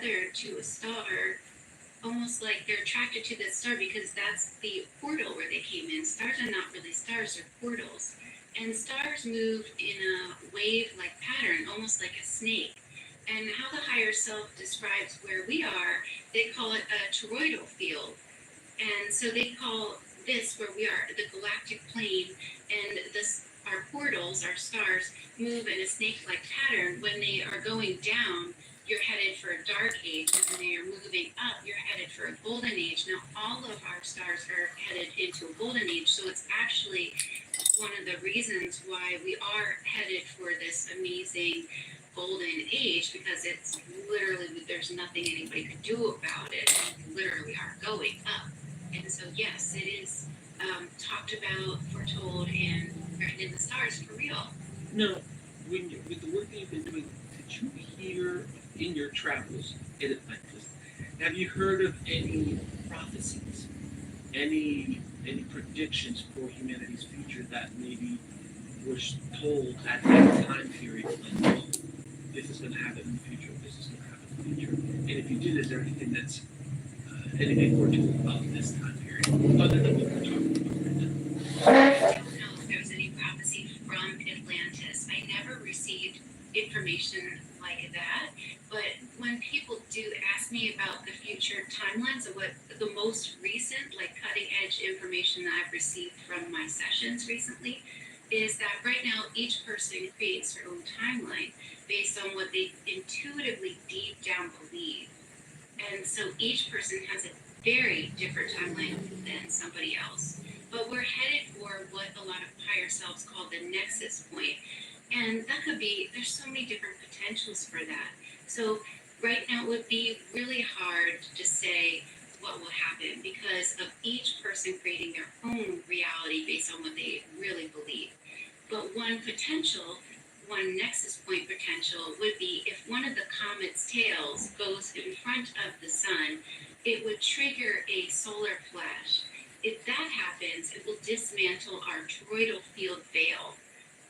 to a star, almost like they're attracted to that star because that's the portal where they came in. Stars are not really stars, they're portals. And stars move in a wave like pattern, almost like a snake. And how the higher self describes where we are, they call it a toroidal field. And so they call this where we are the galactic plane, and this our portals, our stars, move in a snake-like pattern. When they are going down, you're headed for a dark age, and when they are moving up, you're headed for a golden age. Now, all of our stars are headed into a golden age, so it's actually one of the reasons why we are headed for this amazing golden age, because it's literally, there's nothing anybody could do about it. We literally are going up. And so, yes, it is talked about, foretold, and written in the stars for real. Now, with the work that you've been doing, did you hear in your travels in Atlantis, have you heard of any prophecies, any predictions for humanity's future that maybe was told at that time period, like, this is going to happen in the future, this is going to happen in the future? And if you did, is there anything that's anything foretold about this time period, other than what we're talking about right now? I don't know if there was any prophecy from Atlantis. I never received information like that. But when people do ask me about the future timelines of what the most recent, like cutting edge information that I've received from my sessions recently, is that right now each person creates their own timeline based on what they intuitively deep down believe. And so each person has a very different timeline than somebody else. But we're headed for what a lot of higher selves call the nexus point. And that could be, there's so many different potentials for that. So right now it would be really hard to say what will happen because of each person creating their own reality based on what they really believe. But one nexus point potential would be if one of the comet's tails goes in front of the sun, it would trigger a solar flash. If that happens, it will dismantle our toroidal field veil.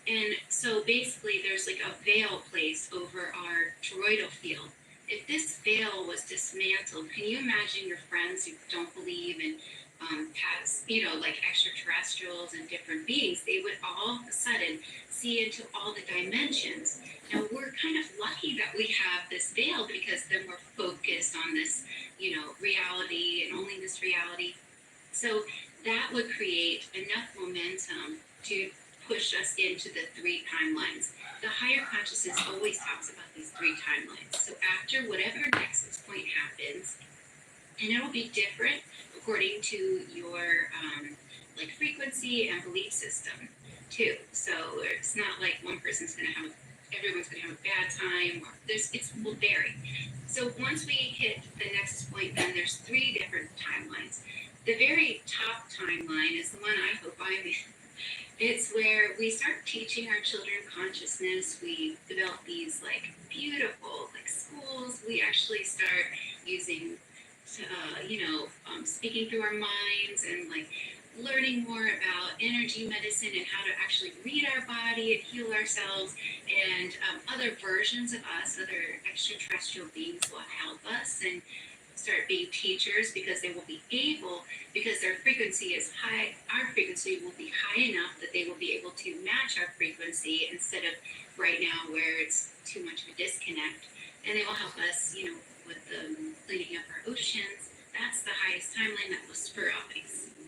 And so basically there's like a veil placed over our toroidal field. If this veil was dismantled, can you imagine your friends who don't believe in past, like extraterrestrials and different beings? They would all of a sudden see into all the dimensions. Now we're kind of lucky that we have this veil because then we're focused on this, reality and only this reality. So that would create enough momentum to push us into the three timelines. The higher consciousness always talks about these three timelines. So after whatever nexus point happens, and it'll be different according to your like frequency and belief system too. So it's not like everyone's gonna have a bad time, or it will vary. So once we hit the nexus point, then there's three different timelines. The very top timeline is the one I hope I'm in. It's where we start teaching our children consciousness. We develop these like beautiful like schools. We actually start using, speaking through our minds and like learning more about energy medicine and how to actually read our body and heal ourselves. And other versions of us, other extraterrestrial beings will help us and start being teachers because they will be able, because their frequency is high, our frequency will be high enough that they will be able to match our frequency instead of right now where it's too much of a disconnect. And they will help us, with the cleaning up our oceans. That's the highest timeline that will spur up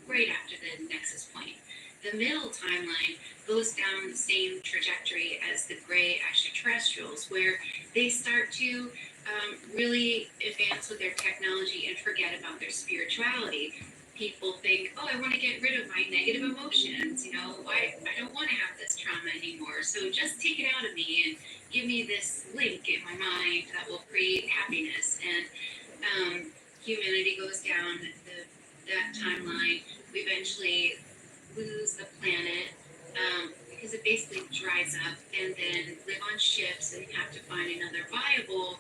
right after the nexus point. The middle timeline goes down the same trajectory as the gray extraterrestrials, where they start to really advance with their technology and forget about their spirituality. People think, oh, I want to get rid of my negative emotions. I don't want to have this trauma anymore. So just take it out of me and give me this link in my mind that will create happiness. And humanity goes down that timeline. We eventually lose the planet because it basically dries up, and then live on ships and have to find another viable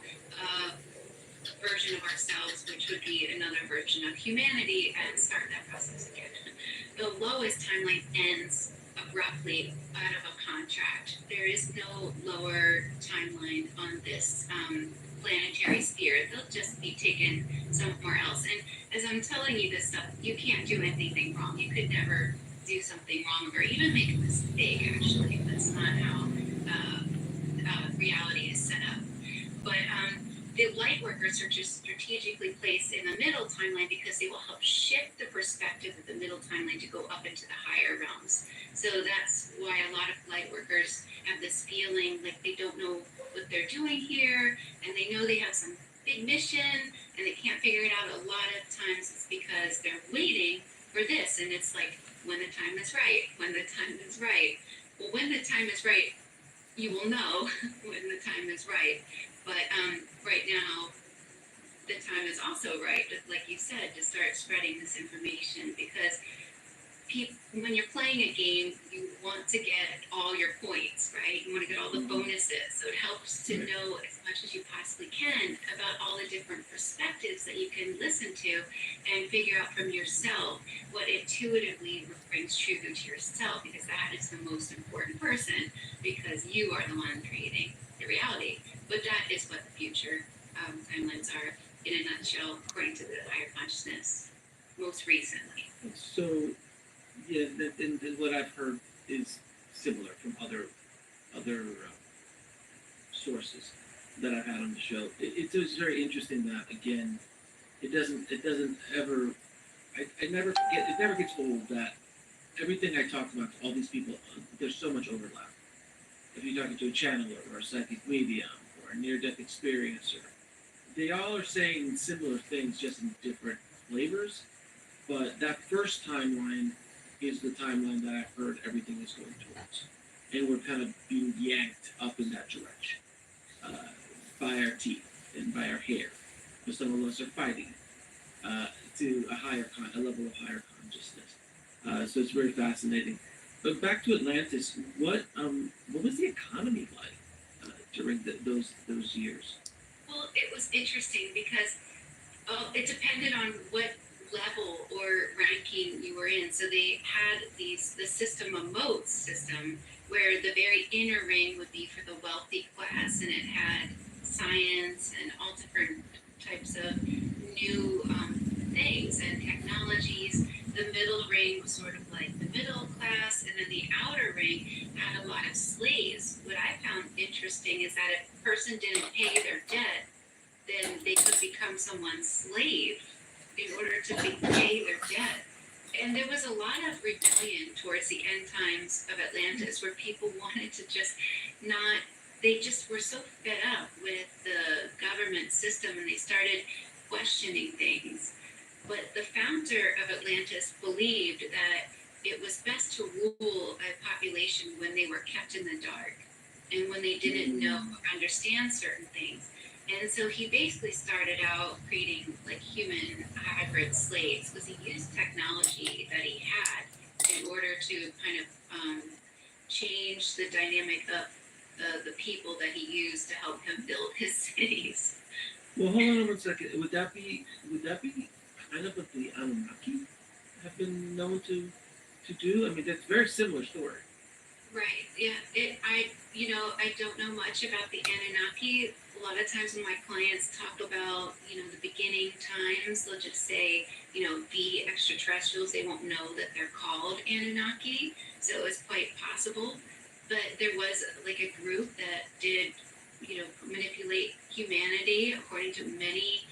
version of ourselves, which would be another version of humanity, and start that process again. The lowest timeline ends abruptly out of a contract. There is no lower timeline on this planetary sphere. They'll just be taken somewhere else. And as I'm telling you this stuff, you can't do anything wrong. You could never do something wrong or even make a mistake, actually. That's not how reality is set up. But the light workers are just strategically placed in the middle timeline because they will help shift the perspective of the middle timeline to go up into the higher realms. So that's why a lot of light workers have this feeling like they don't know what they're doing here, and they know they have some big mission and they can't figure it out. A lot of times it's because they're waiting for this, and it's like when the time is right, when the time is right. Well, when the time is right, you will know when the time is right. But right now, the time is also right, like you said, to start spreading this information because when you're playing a game, you want to get all your points, right? You want to get all the bonuses. So it helps to know as much as you possibly can about all the different perspectives that you can listen to and figure out from yourself what intuitively rings true to yourself, because that is the most important person, because you are the one creating the reality. But that is what the future timelines are in a nutshell, according to the higher consciousness, most recently. So yeah, and what I've heard is similar from other sources that I've had on the show. It's just very interesting that again, it doesn't ever I never get it never gets old that everything I talk about to all these people, there's so much overlap. If you're talking to a channeler or a psychic medium or a near-death experiencer, they all are saying similar things, just in different flavors. But that first timeline is the timeline that I've heard everything is going towards, and we're kind of being yanked up in that direction uh, by our teeth and by our hair. But some of us are fighting uh, to a level of higher consciousness. So it's very fascinating. But back to Atlantis, what was the economy like during those years? Well, it was interesting because it depended on what level or ranking you were in. So they had the system, a moat system, where the very inner ring would be for the wealthy class, and it had science and all different types of new things and technologies. The middle ring was sort of like the middle class, and then the outer ring had a lot of slaves. What I found interesting is that if a person didn't pay their debt, then they could become someone's slave in order to pay their debt. And there was a lot of rebellion towards the end times of Atlantis where people wanted to just not, they just were so fed up with the government system and they started questioning things. But the founder of Atlantis believed that it was best to rule a population when they were kept in the dark and when they didn't know or understand certain things. And so he basically started out creating like human hybrid slaves because he used technology that he had in order to kind of change the dynamic of the people that he used to help him build his cities. Well, hold on 1 second. Would that be kind of what the Anunnaki have been known to do? I mean, that's a very similar story. Right. Yeah. I don't know much about the Anunnaki. A lot of times when my clients talk about, the beginning times, they'll just say, the extraterrestrials. They won't know that they're called Anunnaki. So it's quite possible. But there was like a group that did, manipulate humanity according to many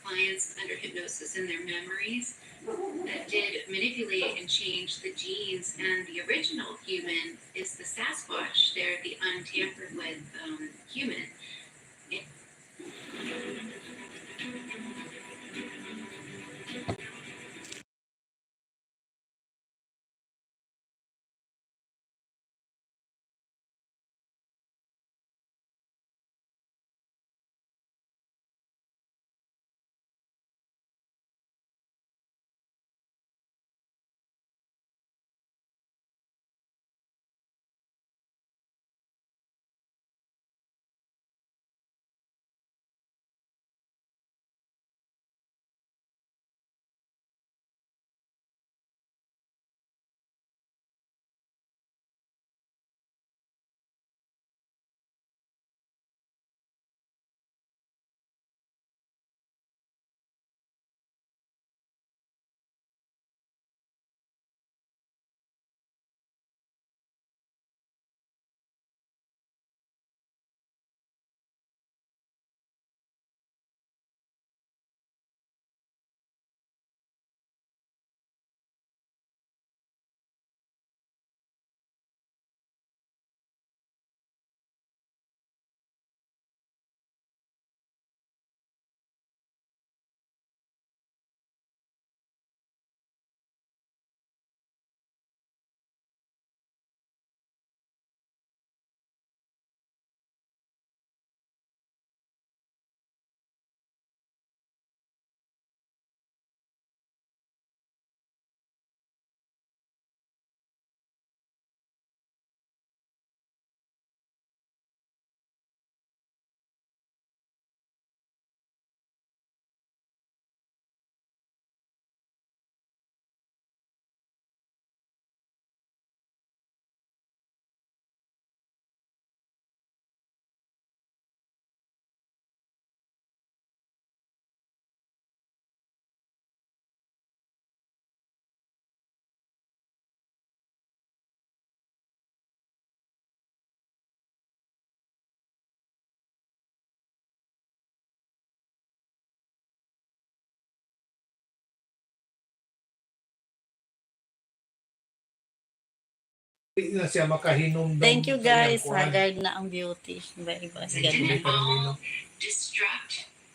clients under hypnosis in their memories, that did manipulate and change the genes. And the original human is the Sasquatch. They're the untampered with human. na siya makahinom daw Thank you sa iyang guys. kuwan. Haggard na ang beauty. Bye-bye. Hindi Ganun. pa rin. Destruct